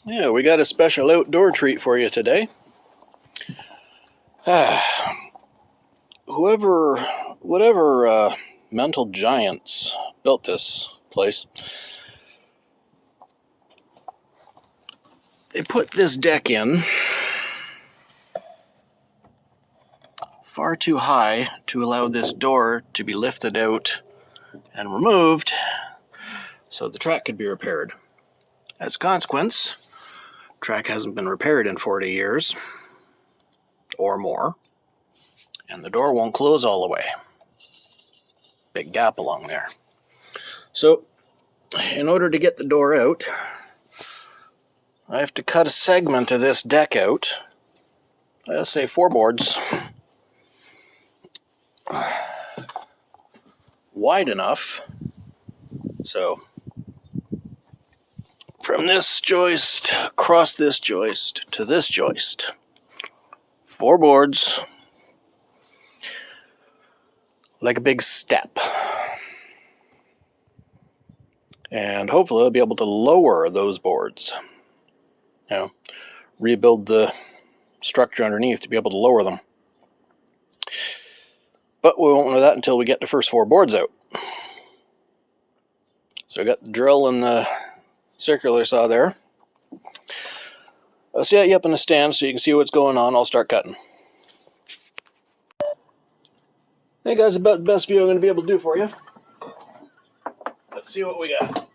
Yeah, we got a special outdoor treat for you today. Whatever mental giants built this place, they put this deck in far too high to allow this door to be lifted out and removed so the track could be repaired. As a consequence, the track hasn't been repaired in 40 years or more, and the door won't close all the way. Big gap along there. So, in order to get the door out, I have to cut a segment of this deck out. Let's say 4 boards wide enough. So, from this joist, across this joist, to this joist. 4 boards, like a big step. And hopefully I'll be able to lower those boards. Rebuild the structure underneath to be able to lower them. But we won't know that until we get the first 4 boards out. So I got the drill and the circular saw there. I'll set you up in a stand so you can see what's going on. I'll start cutting. Hey guys, about the best view I'm going to be able to do for you. Let's see what we got.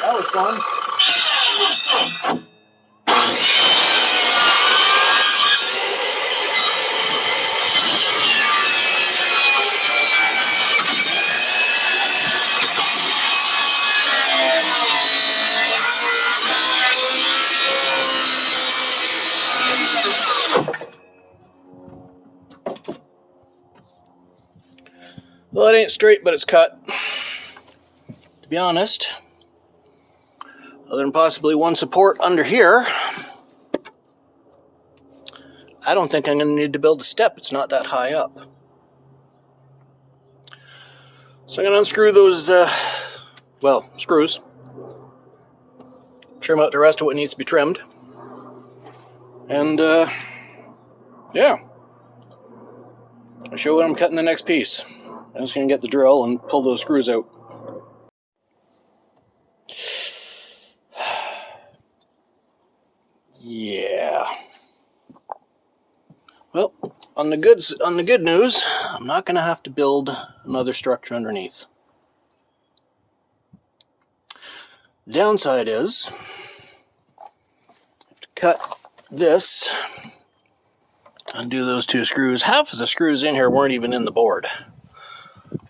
That was fun. Well, it ain't straight, but it's cut. To be honest, other than possibly one support under here, I don't think I'm going to need to build a step. It's not that high up. So I'm going to unscrew those, screws. Trim out the rest of what needs to be trimmed. And, yeah. I'll show you when I'm cutting the next piece. I'm just going to get the drill and pull those screws out. Yeah. Well, on the good news, I'm not going to have to build another structure underneath. The downside is, I have to cut this, undo those 2 screws. Half of the screws in here weren't even in the board.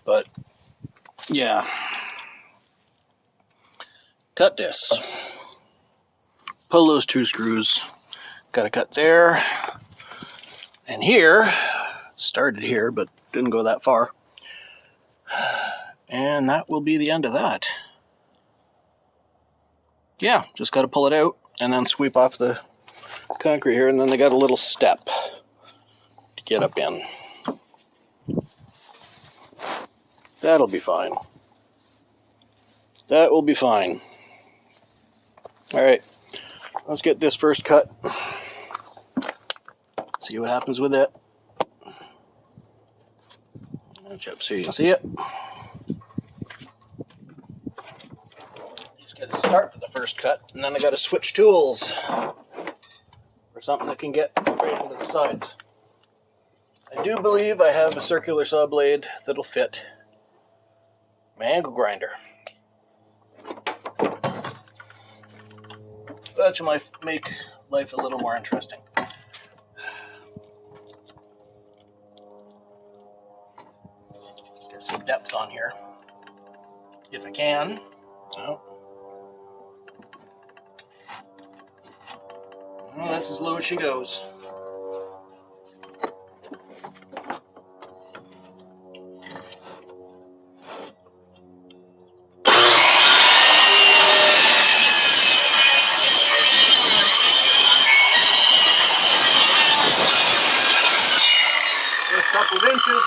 But, yeah. Cut this. Pull those 2 screws. Got to cut there. And here, started here, but didn't go that far. And that will be the end of that. Yeah, just got to pull it out and then sweep off the concrete here, and then they got a little step to get up in. That'll be fine. That will be fine. All right, let's get this first cut. See what happens with it. Match up so you can see it. Just get a start with the first cut, and then I got to switch tools for something that can get right into the sides. I do believe I have a circular saw blade that'll fit my angle grinder. That might make life a little more interesting. Let's get some depth on here, if I can. Oh. Well, that's as low as she goes. Just a couple of inches.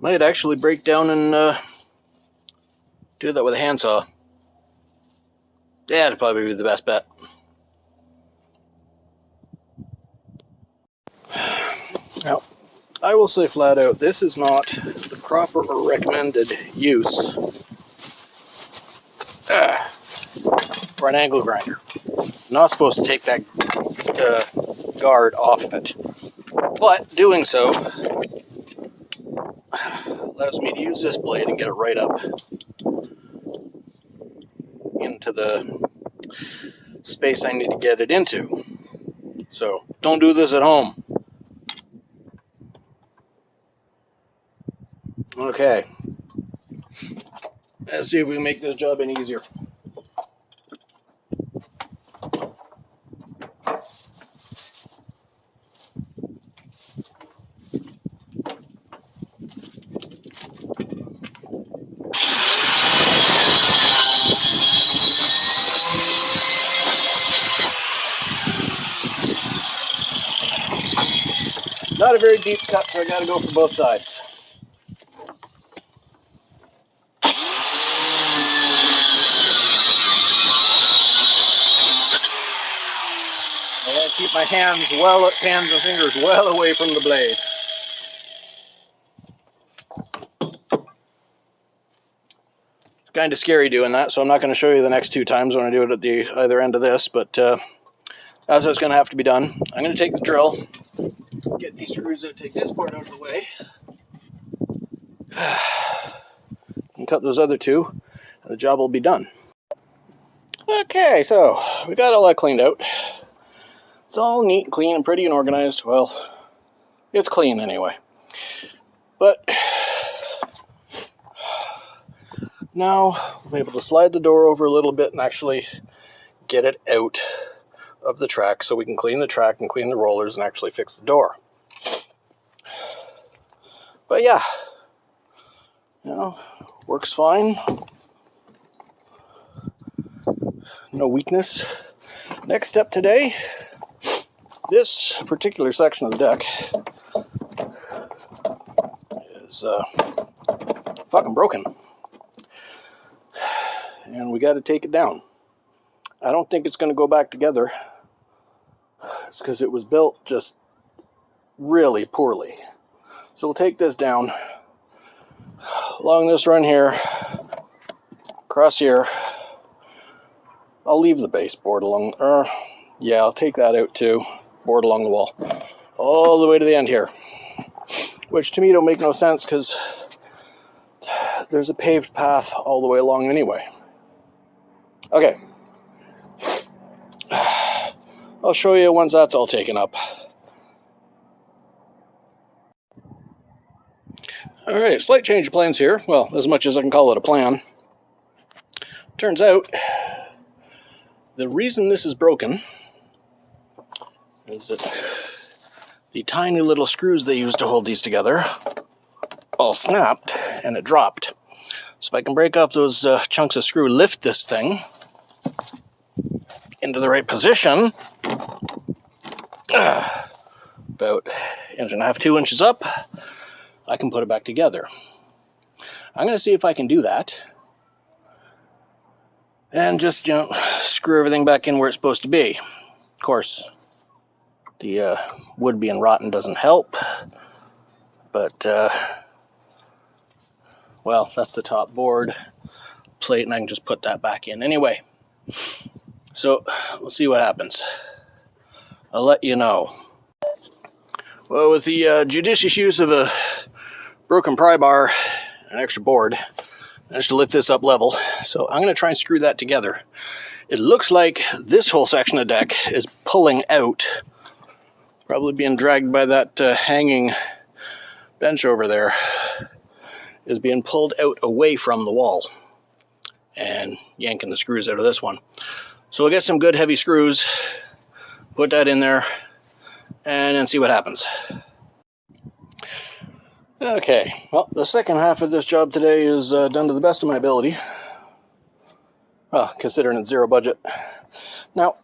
Might actually break down and do that with a handsaw. Yeah, it'd probably be the best bet. Now, I will say flat out, this is not the proper or recommended use for an angle grinder. I'm not supposed to take that guard off of it, but doing so allows me to use this blade and get it right up into the space I need to get it into. So don't do this at home. Okay, let's see if we can make this job any easier. Not a very deep cut, so I gotta go for both sides. I gotta keep my hands and fingers well away from the blade. It's kind of scary doing that, so I'm not going to show you the next two times when I do it at the either end of this, but that's what's going to have to be done. I'm going to take the drill, get these screws out, take this part out of the way, and cut those other two, and the job will be done. Okay, so we got all that cleaned out. It's all neat and clean and pretty and organized. Well, it's clean anyway. But now we'll be able to slide the door over a little bit and actually get it out of the track so we can clean the track and clean the rollers and actually fix the door. But yeah, you know, works fine. No weakness. Next step today, this particular section of the deck is fucking broken. And we got to take it down. I don't think it's going to go back together. It's because it was built just really poorly. So we'll take this down along this run here, across here. I'll leave the baseboard along, yeah, I'll take that out too, board along the wall, all the way to the end here. Which to me don't make no sense because there's a paved path all the way along anyway. Okay. I'll show you once that's all taken up. Alright, slight change of plans here. Well, as much as I can call it a plan. Turns out, the reason this is broken is that the tiny little screws they use to hold these together all snapped and it dropped. So if I can break off those chunks of screw, lift this thing into the right position, about 1.5 inches, 2 inches up, I can put it back together. I'm going to see if I can do that and just, you know, screw everything back in where it's supposed to be. Of course, the wood being rotten doesn't help, but well, that's the top board plate and I can just put that back in anyway. So we'll see what happens. I'll let you know. Well, with the judicious use of a broken pry bar, an extra board. Managed to lift this up level. So I'm going to try and screw that together. It looks like this whole section of deck is pulling out. Probably being dragged by that hanging bench over there. Is being pulled out away from the wall. And yanking the screws out of this one. So we'll get some good heavy screws. Put that in there. And then see what happens. Okay, well, the second half of this job today is done to the best of my ability. Well, considering it's zero budget. Now,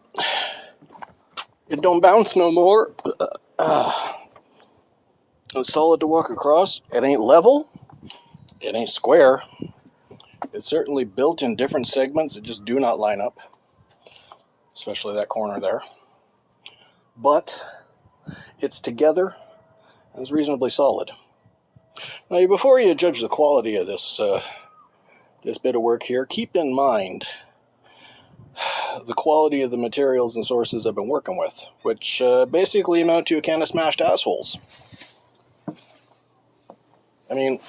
it don't bounce no more. It's solid to walk across. It ain't level. It ain't square. It's certainly built in different segments that just do not line up. Especially that corner there. But it's together and it's reasonably solid. Now, before you judge the quality of this this bit of work here, keep in mind the quality of the materials and sources I've been working with, which basically amount to a can of smashed assholes. I mean,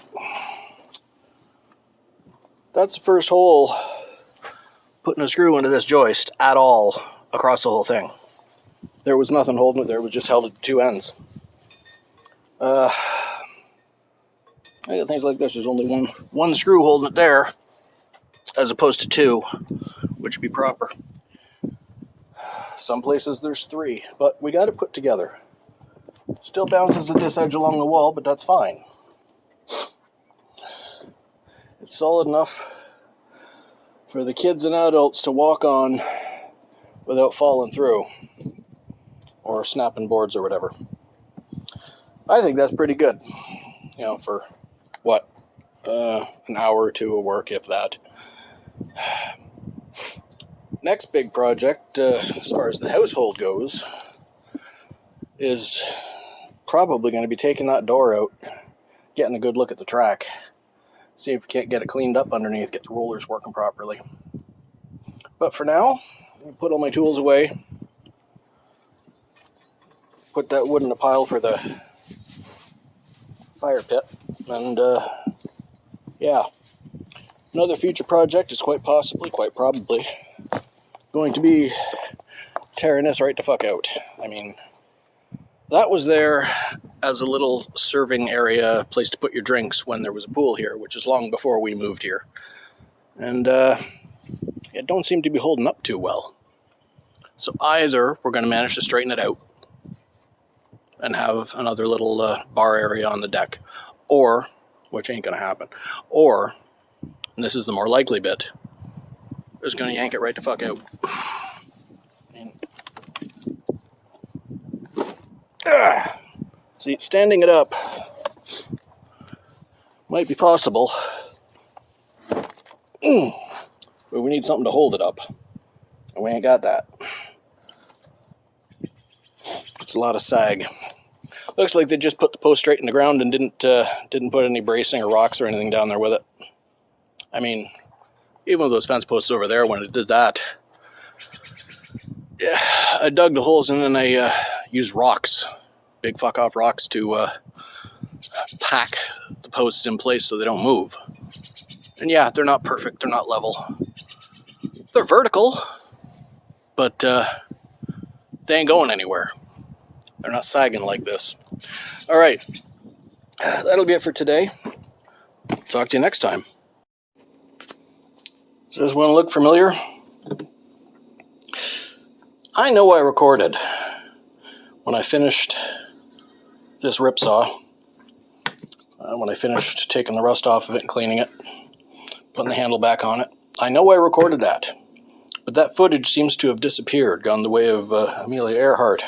that's the first hole putting a screw into this joist at all across the whole thing. There was nothing holding it there, it was just held at the two ends. I got things like this, there's only one screw holding it there, as opposed to two, which would be proper. Some places there's three, but we got it put together. Still bounces at this edge along the wall, but that's fine. It's solid enough for the kids and adults to walk on without falling through, or snapping boards or whatever. I think that's pretty good, you know, for what, an hour or two of work, if that. Next big project, as far as the household goes, is probably going to be taking that door out, getting a good look at the track, see if we can't get it cleaned up underneath, get the rollers working properly. But for now, I'll put all my tools away, put that wood in a pile for the fire pit, and yeah, another future project is quite possibly, quite probably, going to be tearing this right the fuck out. I mean, that was there as a little serving area, place to put your drinks when there was a pool here, which is long before we moved here. And it don't seem to be holding up too well. So either we're going to manage to straighten it out and have another little bar area on the deck, or, which ain't going to happen, or, and this is the more likely bit, is going to yank it right the fuck out. See, standing it up might be possible, but we need something to hold it up, and we ain't got that. It's a lot of sag. Looks like they just put the post straight in the ground and didn't put any bracing or rocks or anything down there with it. I mean, even with those fence posts over there, when it did that, yeah, I dug the holes and then I used rocks, big fuck off rocks, to pack the posts in place so they don't move. And yeah, they're not perfect, they're not level. They're vertical, but they ain't going anywhere. They're not sagging like this. All right, that'll be it for today. Talk to you next time. Does this one look familiar? I know I recorded when I finished this ripsaw, when I finished taking the rust off of it and cleaning it, putting the handle back on it. I know I recorded that, but that footage seems to have disappeared, gone the way of Amelia Earhart.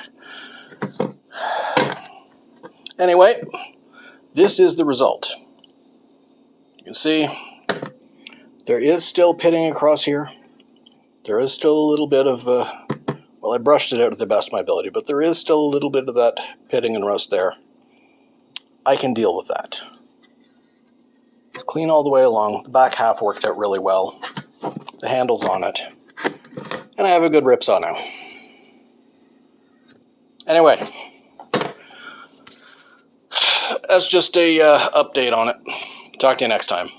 Anyway, this is the result. You can see there is still pitting across here. There is still a little bit of, well, I brushed it out to the best of my ability, but there is still a little bit of that pitting and rust there. I can deal with that. It's clean all the way along. The back half worked out really well. The handle's on it. And I have a good ripsaw now. Anyway, that's just a update on it. Talk to you next time.